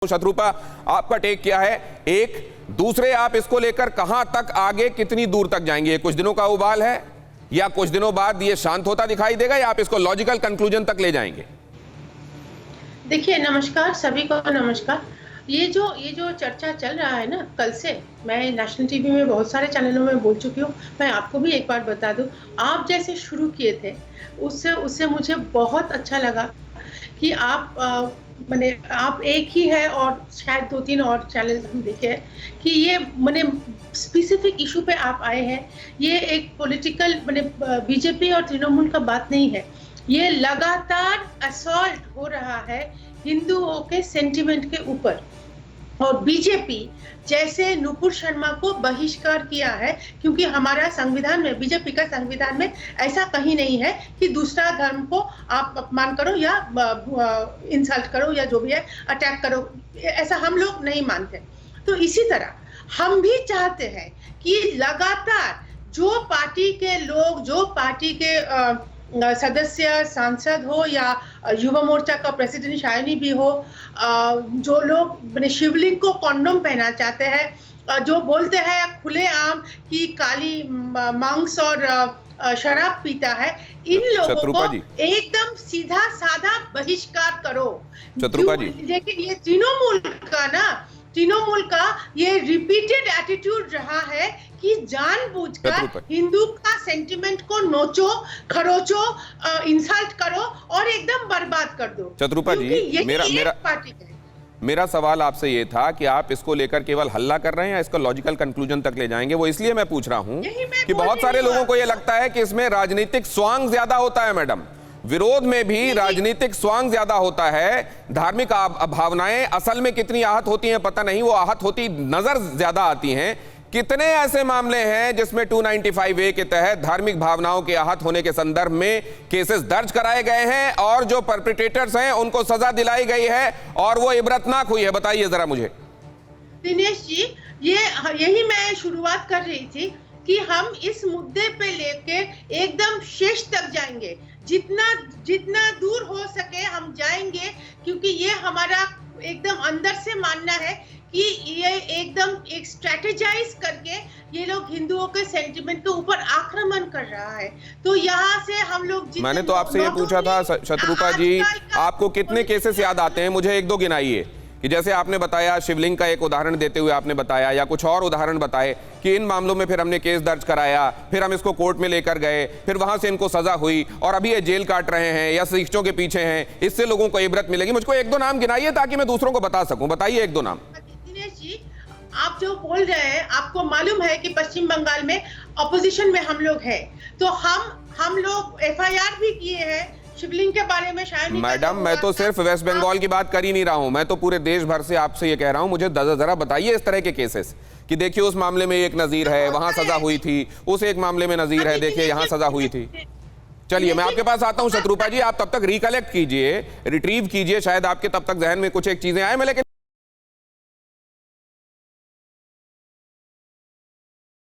शत्रुपा, आपका टेक क्या है? एक दूसरे, आप इसको लेकर कहां तक आगे, कितनी दूर तक जाएंगे? कुछ दिनों का उबाल है या कुछ दिनों बाद ये शांत होता दिखाई देगा या आप इसको लॉजिकल कंक्लूजन तक ले जाएंगे? देखिए, नमस्कार सभी को। नमस्कार। ये जो चर्चा चल रहा है ना, कल से मैं नेशनल टीवी में बहुत सारे चैनलों में बोल चुकी हूँ। मैं आपको भी एक बार बता दूं, आप जैसे शुरू किए थे उससे मुझे बहुत अच्छा लगा कि आप माने आप एक ही है और शायद 2-3 और चैनल हम देखे हैं कि ये माने स्पेसिफिक इशू पे आप आए हैं। ये एक पॉलिटिकल माने बीजेपी और तृणमूल का बात नहीं है। ये लगातार असॉल्ट हो रहा है हिंदुओं के सेंटिमेंट के ऊपर। और बीजेपी जैसे नुपुर शर्मा को बहिष्कार किया है, क्योंकि हमारा संविधान में, बीजेपी का संविधान में ऐसा कहीं नहीं है कि दूसरा धर्म को आप अपमान करो या इंसल्ट करो या जो भी है अटैक करो, ऐसा हम लोग नहीं मानते। तो इसी तरह हम भी चाहते हैं कि लगातार जो पार्टी के लोग, जो पार्टी के सदस्य, सांसद हो या युवा मोर्चा का प्रेसिडेंट शायनी भी हो, जो लोग शिवलिंग को कॉन्डोम पहना चाहते हैं, जो बोलते हैं खुलेआम कि काली मांस और शराब पीता है, इन लोगों को एकदम सीधा साधा बहिष्कार करो। लेकिन ये तृणमूल का ये रिपीटेड एटीट्यूड रहा है कि जानबूझकर हिंदू का सेंटिमेंट को नोचो, खरोचो, इंसल्ट करो और एकदम बर्बाद कर दो। शत्रुपा जी, मेरा सवाल आपसे ये था कि आप इसको लेकर केवल हल्ला कर रहे हैं या इसको लॉजिकल कंक्लूजन तक ले जाएंगे? वो इसलिए मैं पूछ रहा हूं कि बहुत सारे लोगों को ये लगता है कि इसमें राजनीतिक स्वांग ज्यादा होता है। मैडम, विरोध में भी राजनीतिक स्वांग ज्यादा होता है। धार्मिक भावनाएं असल में कितनी आहत होती हैं पता नहीं, वो आहत होती नजर ज्यादा आती हैं। कितने ऐसे मामले हैं जिसमें 295A के तहत धार्मिक भावनाओं के आहत होने के संदर्भ में केसेस दर्ज कराए गए हैं और जो परपेट्रेटर्स हैं उनको सजा दिलाई गई है और वो इबरतनाक हुई है? बताइए जरा मुझे। दिनेश जी, यही मैं शुरुआत कर रही थी कि हम इस मुद्दे पे लेके एकदम शेष तक जाएंगे, जितना दूर हो सके हम जाएंगे, क्योंकि ये हमारा एकदम अंदर से मानना है कि ये एकदम एक स्ट्रेटेजाइज करके ये लोग हिंदुओं के सेंटिमेंट के ऊपर आक्रमण कर रहा है। तो यहाँ से हम लोग, मैंने तो आपसे ये पूछा था शत्रुपा जी, आपको कितने केसेस याद आते हैं? मुझे एक दो गिनाइए कि जैसे आपने बताया शिवलिंग का एक उदाहरण देते हुए आपने बताया, या कुछ और उदाहरण बताए कि इन मामलों में फिर हमने केस दर्ज कराया, फिर हम इसको कोर्ट में लेकर गए, फिर वहां से इनको सजा हुई और अभी ये जेल काट रहे हैं या शिक्षों के पीछे हैं, इससे लोगों को इबरत मिलेगी। मुझको एक दो नाम गिनाइए ताकि मैं दूसरों को बता सकूं। बताइए एक दो नाम। दिनेश जी, आप जो बोल रहे हैं, आपको मालूम है कि पश्चिम बंगाल में अपोजिशन में हम लोग हैं, तो हम लोग FIR भी किए हैं शिवलिंग के बारे में। शायद मैडम, मैं तो सिर्फ वेस्ट बंगाल की बात कर ही नहीं रहा हूं, मैं तो पूरे देश भर से आपसे ये कह रहा हूं। मुझे जरा बताइए इस तरह के केसेस कि देखिए उस मामले में एक नजीर है, वहां सजा हुई थी, उस एक मामले में नजीर है, देखिए यहां सजा हुई थी। चलिए मैं आपके पास आता हूं शत्रुपा जी, आप तब तक रिकलेक्ट कीजिए, रिट्रीव कीजिए, शायद आपके तब तक जहन में कुछ एक चीजें आए। मैं लेकिन